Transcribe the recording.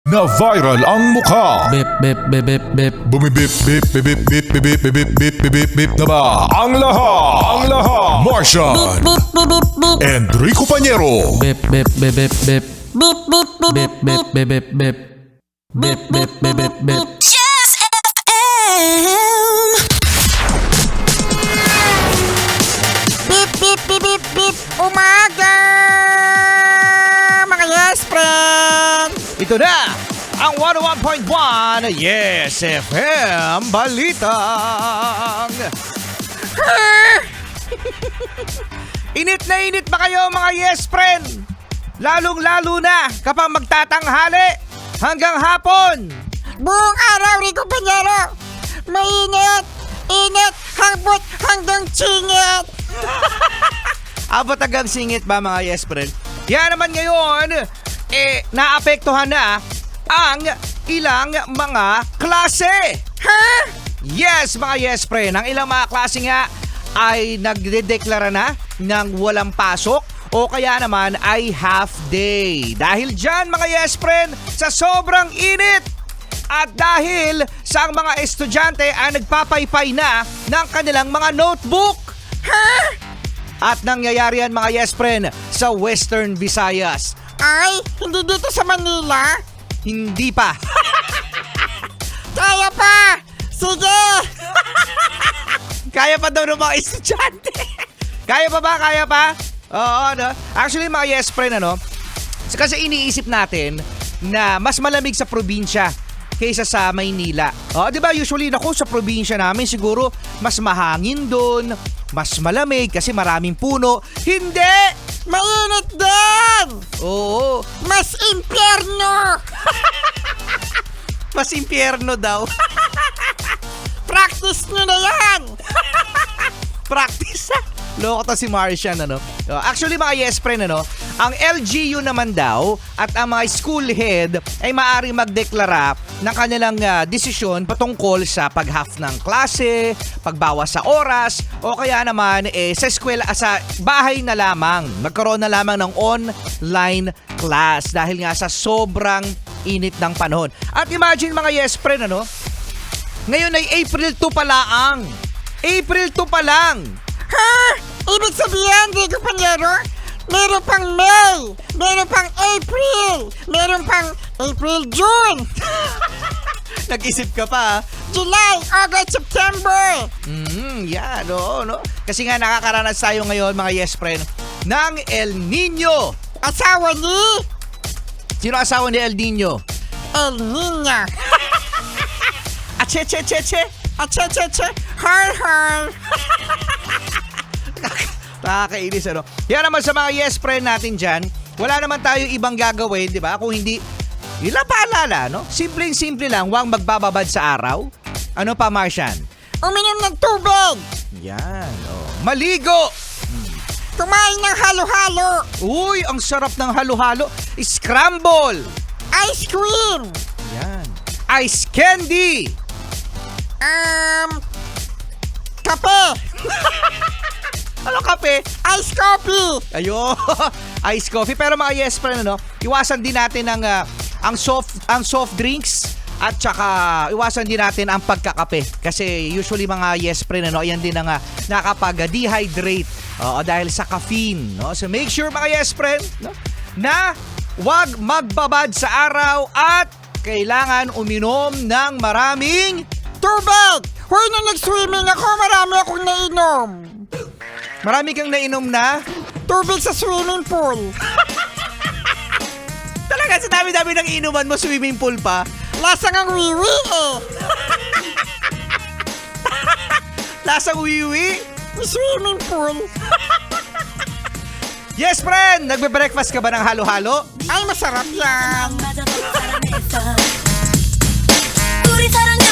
Na-viral ang mukha. Bip, bip, bip, bip, bip. Bumibip, bip, bip, bip, bip, bip, bip, bip, bip, bip, bip na ba? Ang lahat! Ang lahat! Martian! Enrico Pañero! Bip, bip, bip, bip, bip. Bip, bip, bip, bip, bip, bip, bip. Bip, bip, bip, bip, bip. Just FM. Bip, bip, bip, bip, bip. Umaga! Mga yes, friend! Ito na ang 101.1 Yes FM Balitang. Init na init ba kayo mga yes friend? Lalong-lalo na kapag magtatanghali hanggang hapon. Buong araw, Rico Pañero! Mainit! Init! Hangbot hanggang tsingit! Abot hanggang singit ba mga yes friend? Yan naman ngayon, naapektuhan na ang ilang mga klase. Ha? Yes, mga yes friend. Ang ilang mga klase nga ay nagdedeklara na ng walang pasok o kaya naman ay half day. Dahil dyan, mga yes friend, sa sobrang init at dahil sa mga estudyante ay nagpapaypay na ng kanilang mga notebook. Ha? At nangyayari yan, mga yes friend, sa Western Visayas. Ay, hindi dito sa Manila? Hindi pa. Kaya pa! Sige! Kaya pa daw ng mga estudyante. Kaya pa ba? Kaya pa? Oo, no? Actually, mga yes friend, ano? Kasi iniisip natin na mas malamig sa probinsya kaysa sa Maynila. Di ba usually sa probinsya namin siguro mas mahangin doon, mas malamig kasi maraming puno. Hindi! Mainit din! Oo, Mas impyerno! mas impyerno daw. Practice nyo na yan! Practice. Loko to si Martian, ano? Actually, mga yes friend, ano? Ang LGU naman daw at ang mga school head ay maaaring magdeklara ng kanilang desisyon patungkol sa pag-half ng klase, pagbawas sa oras, o kaya naman sa eskwela, sa bahay na lamang. Magkaroon na lamang ng online class dahil nga sa sobrang init ng panahon. At imagine mga yes friend, ano? Ngayon ay April 2 pa lang. April 2 pa lang. Ha? Ibig sabihin, Rico Pañero, meron pang May, meron pang April, meron pang April-June, Nag-isip ka pa, July, August, September. yan, oo, no? Kasi nga nakakaranas tayo ngayon, mga yes friend, ng El Nino. Asawa ni Sino asawa ni El Nino? El Niño. Ache. Ache, har, har. Nakakainis, ano? Yan naman sa mga yes friend natin dyan, wala naman tayo ibang gagawin, di ba? Kung hindi, yun lang paalala, no? Simpleng-simple lang, huwag magbababad sa araw. Ano pa, Martian? Uminom ng tubig. Yan, oh. Maligo! Kumain ng halo-halo. Uy, ang sarap ng halo-halo. Scramble! Ice cream. Yan. Ice candy! Kape. Ano kape? Ice coffee. Ayun, ice coffee. Pero mga yes friend, ano, iwasan din natin ang soft drinks at saka iwasan din natin ang pagkakape. Kasi usually mga yes friend, ano, ayan din ang nakapag-dehydrate dahil sa caffeine. No? So make sure mga yes friend, no, na wag magbabad sa araw at kailangan uminom ng maraming Tubig. Hoy, nung nag-swimming ako, marami akong nainom. Marami kang nainom na? Tubig sa swimming pool. Talaga sa dami-dami ng inuman mo, swimming pool pa? Lasang ang wiwi eh. Lasang wiwi? Swimming pool. Yes, friend! Nagbe-breakfast ka ba ng halo-halo? Ay, masarap yan. 우리 사랑